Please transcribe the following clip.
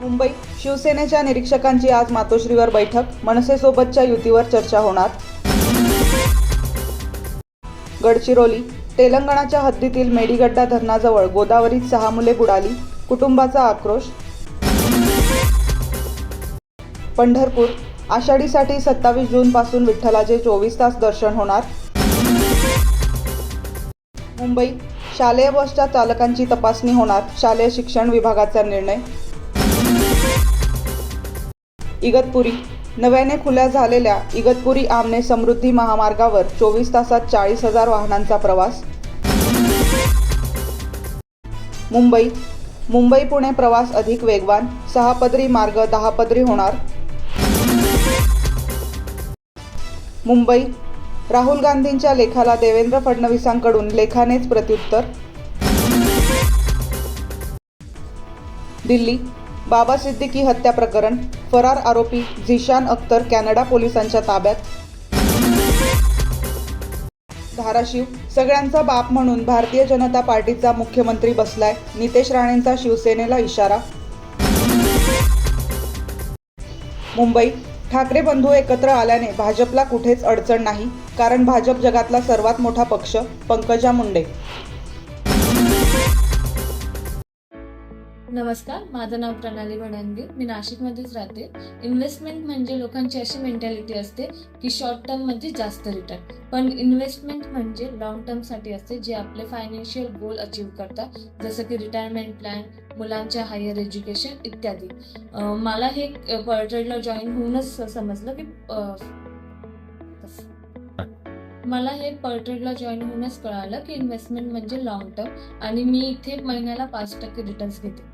मुंबई शिवसेनेच्या निरीक्षकांची आज मातोश्रीवर बैठक, मनसेसोबतच्या युतीवर चर्चा होणार. गडचिरोली तेलंगणाच्या हद्दीतील मेडीगड्डा धरणाजवळ गोदावरीत 6 मुले बुडाली, कुटुंबाचा आक्रोश. पंढरपूर आषाढीसाठी 27 जूनपासून विठ्ठलाचे 24 तास दर्शन होणार. मुंबई शालेय बसच्या चालकांची तपासणी होणार, शालेय शिक्षण विभागाचा निर्णय. इगतपुरी नव्याने खुल्या झालेल्या इगतपुरी आमने समृद्धी महामार्गावर 24 तासात 40,000 वाहनांचा प्रवास. मुंबई पुणे प्रवास अधिक वेगवान, 6 पदरी मार्ग 10 पदरी होणार. मुंबई राहुल गांधींच्या लेखाला देवेंद्र फडणवीसांकडून लेखानेच प्रत्युत्तर. दिल्ली बाबा सिद्दीकी हत्या प्रकरण, फरार आरोपी झिशान अख्तर कॅनडा पोलिसांच्या ताब्यात. धाराशिव सगळ्यांचा बाप म्हणून भारतीय जनता पार्टीचा मुख्यमंत्री बसलाय, नितेश राणेंचा शिवसेनेला इशारा. मुंबई ठाकरे बंधू एकत्र आल्याने भाजपला कुठेच अडचण नाही, कारण भाजप जगातला सर्वात मोठा पक्ष, पंकजा मुंडे. नमस्कार, माझं नाव प्रणाली भडांगे. मी नाशिकमध्येच राहते. इन्व्हेस्टमेंट म्हणजे लोकांची अशी मेंटॅलिटी असते की शॉर्ट टर्ममध्ये जास्त रिटर्न, पण इन्व्हेस्टमेंट म्हणजे लॉंग टर्मसाठी असते, जे आपले फायनान्शियल गोल अचीव करतात, जसं की रिटायरमेंट प्लॅन, मुलांच्या हायर एज्युकेशन इत्यादी. मला हे पर्ट्रेडला जॉईन होऊनच समजलं की कळालं की इन्व्हेस्टमेंट म्हणजे लॉंग टर्म, आणि मी इथे महिन्याला 5% रिटर्न्स घेते.